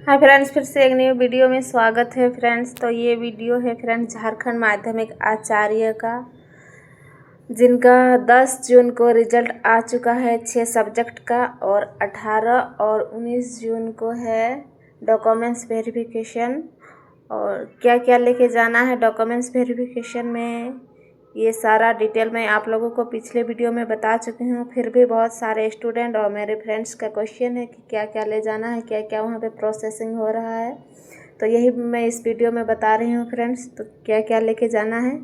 Hi friends, फिर से एक न्यू वीडियो में स्वागत है फ्रेंड्स। तो ये वीडियो है फ्रेंड्स झारखंड माध्यमिक आचार्य का, जिनका 10 जून को रिजल्ट आ चुका है 6 सब्जेक्ट का, और 18 और 19 जून को है डॉक्यूमेंट्स वेरिफिकेशन। और क्या क्या लेके जाना है डॉक्यूमेंट्स वेरिफिकेशन में, ये सारा डिटेल मैं आप लोगों को पिछले वीडियो में बता चुकी हूँ। फिर भी बहुत सारे स्टूडेंट और मेरे फ्रेंड्स का क्वेश्चन है कि क्या क्या ले जाना है, क्या क्या वहाँ पे प्रोसेसिंग हो रहा है, तो यही मैं इस वीडियो में बता रही हूँ फ्रेंड्स। तो क्या क्या लेके जाना है,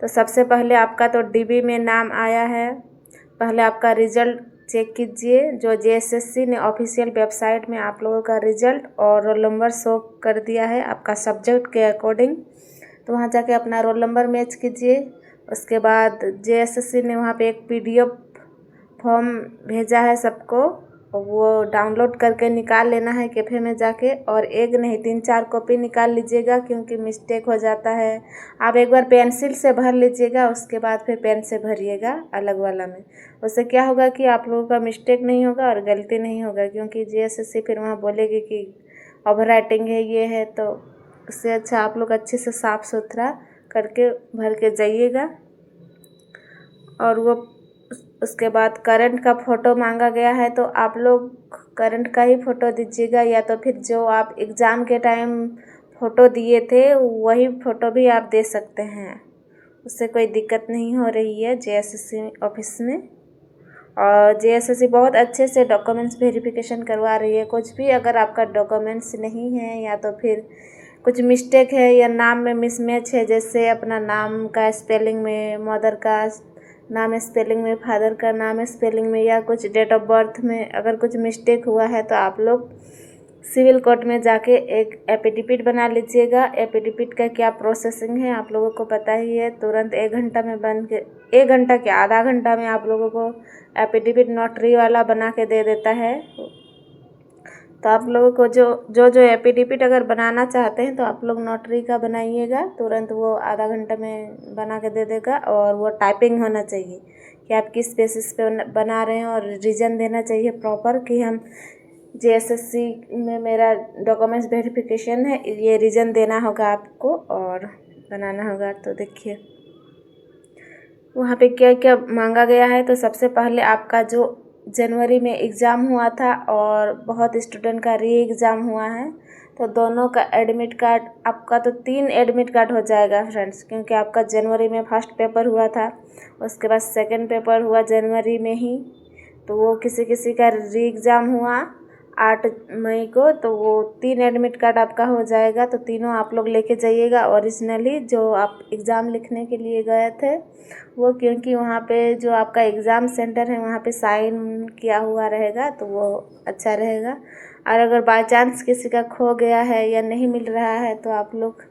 तो सबसे पहले आपका तो डीबी में नाम आया है। पहले आपका रिज़ल्ट चेक कीजिए, जो जेएसएससी ने ऑफिशियल वेबसाइट में आप लोगों का रिज़ल्ट और रोल नंबर शो कर दिया है आपका सब्जेक्ट के अकॉर्डिंग। तो वहाँ जाके अपना रोल नंबर मैच कीजिए। उसके बाद जेएसएससी ने वहाँ पे एक पीडीएफ फॉर्म भेजा है सबको, वो डाउनलोड करके निकाल लेना है कैफ़े में जाके, और एक नहीं 3-4 कॉपी निकाल लीजिएगा, क्योंकि मिस्टेक हो जाता है। आप एक बार पेंसिल से भर लीजिएगा, उसके बाद फिर पेन से भरिएगा अलग वाला में। उससे क्या होगा कि आप लोगों का मिस्टेक नहीं होगा और गलती नहीं होगा, क्योंकि जेएसएससी फिर वहाँ बोलेगी कि ओवर राइटिंग है, ये है। तो उससे अच्छा आप लोग अच्छे से साफ़ सुथरा करके भर के जाइएगा। और वो उसके बाद करंट का फ़ोटो मांगा गया है, तो आप लोग करंट का ही फ़ोटो दीजिएगा, या तो फिर जो आप एग्ज़ाम के टाइम फ़ोटो दिए थे वही फ़ोटो भी आप दे सकते हैं, उससे कोई दिक्कत नहीं हो रही है जेएसएससी ऑफिस में। और जेएसएससी बहुत अच्छे से डॉक्यूमेंट्स वेरिफिकेशन करवा रही है। कुछ भी अगर आपका डॉक्यूमेंट्स नहीं है, या तो फिर कुछ मिस्टेक है, या नाम में मिसमैच है, जैसे अपना नाम का स्पेलिंग में, मदर का नाम स्पेलिंग में, फादर का नाम स्पेलिंग में, या कुछ डेट ऑफ बर्थ में अगर कुछ मिस्टेक हुआ है, तो आप लोग सिविल कोर्ट में जाके एक एफिडेविट बना लीजिएगा। एफिडेविट का क्या प्रोसेसिंग है आप लोगों को पता ही है, तुरंत 1 घंटा में बन के, 1 घंटा क्या आधा घंटा में आप लोगों को एफिडेविट नोटरी वाला बना के दे देता है। तो आप लोगों को जो एफिडेविट अगर बनाना चाहते हैं, तो आप लोग नोटरी का बनाइएगा, तुरंत वो आधा घंटा में बना के दे देगा। और वो टाइपिंग होना चाहिए कि आप किस बेसिस पे बना रहे हैं, और रीज़न देना चाहिए प्रॉपर कि हम जेएसएससी में मेरा डॉक्यूमेंट्स वेरिफिकेशन है, ये रीज़न देना होगा आपको और बनाना होगा। तो देखिए वहाँ पे क्या क्या मांगा गया है। तो सबसे पहले आपका जो जनवरी में एग्ज़ाम हुआ था, और बहुत स्टूडेंट का री एग्ज़ाम हुआ है, तो दोनों का एडमिट कार्ड आपका, तो 3 एडमिट कार्ड हो जाएगा फ्रेंड्स, क्योंकि आपका जनवरी में फर्स्ट पेपर हुआ था, उसके बाद सेकंड पेपर हुआ जनवरी में ही। तो वो किसी किसी का री एग्ज़ाम हुआ 8 मई को, तो वो 3 एडमिट कार्ड आपका हो जाएगा। तो तीनों आप लोग लेके जाइएगा ओरिजिनली, जो आप एग्ज़ाम लिखने के लिए गए थे वो, क्योंकि वहाँ पे जो आपका एग्ज़ाम सेंटर है वहाँ पे साइन किया हुआ रहेगा, तो वो अच्छा रहेगा। और अगर बाय चांस किसी का खो गया है या नहीं मिल रहा है, तो आप लोग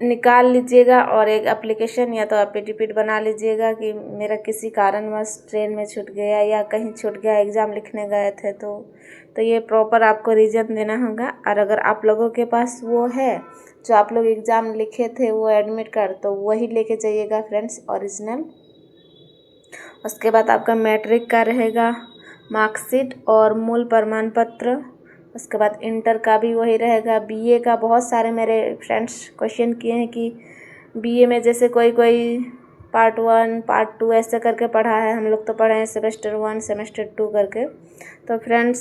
निकाल लीजिएगा और एक एप्लीकेशन या तो एफिडेविट बना लीजिएगा कि मेरा किसी कारणवश ट्रेन में छूट गया या कहीं छूट गया, एग्ज़ाम लिखने गए थे, तो ये प्रॉपर आपको रीज़न देना होगा। और अगर आप लोगों के पास वो है जो आप लोग एग्ज़ाम लिखे थे वो एडमिट कार्ड, तो वही लेके जाइएगा फ्रेंड्स ओरिजिनल। उसके बाद आपका मैट्रिक का रहेगा मार्कशीट और मूल प्रमाण पत्र। उसके बाद इंटर का भी वही रहेगा। बीए का बहुत सारे मेरे फ्रेंड्स क्वेश्चन किए हैं कि बीए में जैसे कोई कोई पार्ट 1 पार्ट 2 ऐसे करके पढ़ा है, हम लोग तो पढ़े हैं सेमेस्टर 1 सेमेस्टर 2 करके। तो फ्रेंड्स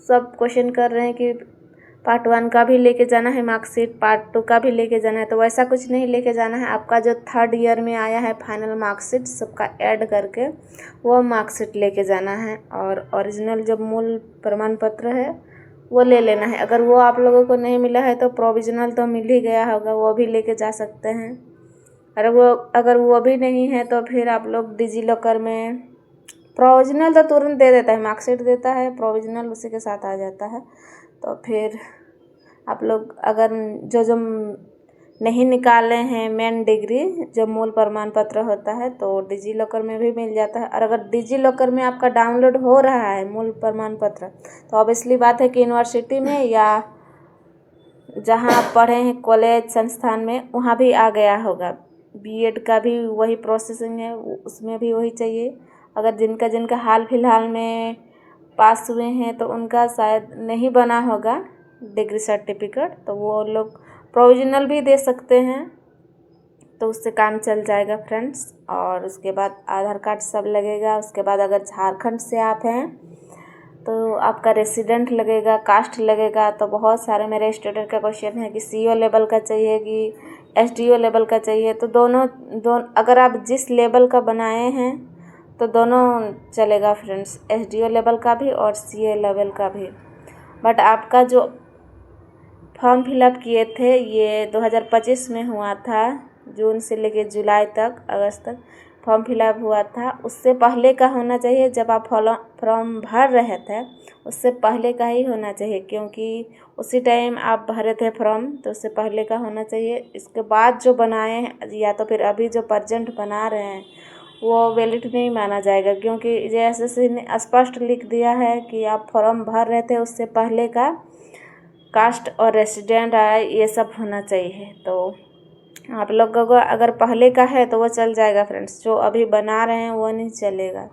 सब क्वेश्चन कर रहे हैं कि पार्ट 1 का भी लेके जाना है मार्कशीट, पार्ट 2 का भी लेके जाना है। तो वैसा कुछ नहीं लेके जाना है, आपका जो 3rd ईयर में आया है फाइनल मार्कशीट सबका ऐड करके वो मार्कशीट लेके जाना है, और ओरिजिनल जो मूल प्रमाण पत्र है वो ले लेना है। अगर वो आप लोगों को नहीं मिला है तो प्रोविज़नल तो मिल ही गया होगा, वो भी लेके जा सकते हैं। अगर वो भी नहीं है तो फिर आप लोग डिजी लॉकर में, प्रोविज़नल तो तुरंत दे देता है, मार्कशीट देता है, प्रोविज़नल उसी के साथ आ जाता है। तो फिर आप लोग अगर जो नहीं निकाले हैं मेन डिग्री जो मूल प्रमाण पत्र होता है, तो डिजी लॉकर में भी मिल जाता है। और अगर डिजी लॉकर में आपका डाउनलोड हो रहा है मूल प्रमाण पत्र, तो ऑब्वियसली बात है कि यूनिवर्सिटी में या जहाँ आप पढ़े हैं कॉलेज संस्थान में वहाँ भी आ गया होगा। बीएड का भी वही प्रोसेसिंग है, उसमें भी वही चाहिए। अगर जिनका हाल फिलहाल में पास हुए हैं तो उनका शायद नहीं बना होगा डिग्री सर्टिफिकेट, तो वो लोग प्रोविजनल भी दे सकते हैं, तो उससे काम चल जाएगा फ्रेंड्स। और उसके बाद आधार कार्ड सब लगेगा। उसके बाद अगर झारखंड से आप हैं तो आपका रेसिडेंट लगेगा, कास्ट लगेगा। तो बहुत सारे मेरे स्टूडेंट का क्वेश्चन है कि CO लेवल का चाहिए कि SDO लेवल का चाहिए। तो दोनों अगर आप जिस लेवल का बनाए हैं तो दोनों चलेगा फ्रेंड्स, SDO लेवल का भी और CA लेवल का भी। बट आपका जो फॉर्म फिलअप किए थे ये 2025 में हुआ था, जून से लेके जुलाई तक, अगस्त तक फॉर्म फिलअप हुआ था। उससे पहले का होना चाहिए, जब आप फॉर्म भर रहे थे उससे पहले का ही होना चाहिए, क्योंकि उसी टाइम आप भरे थे फॉर्म, तो उससे पहले का होना चाहिए। इसके बाद जो बनाए हैं या तो फिर अभी जो प्रजेंट बना रहे हैं वो वैलिड नहीं माना जाएगा, क्योंकि JSSC ने स्पष्ट लिख दिया है कि आप फॉर्म भर रहे थे उससे पहले का कास्ट और रेसिडेंट आया ये सब होना चाहिए। तो आप लोगों को अगर पहले का है तो वो चल जाएगा फ्रेंड्स, जो अभी बना रहे हैं वो नहीं चलेगा।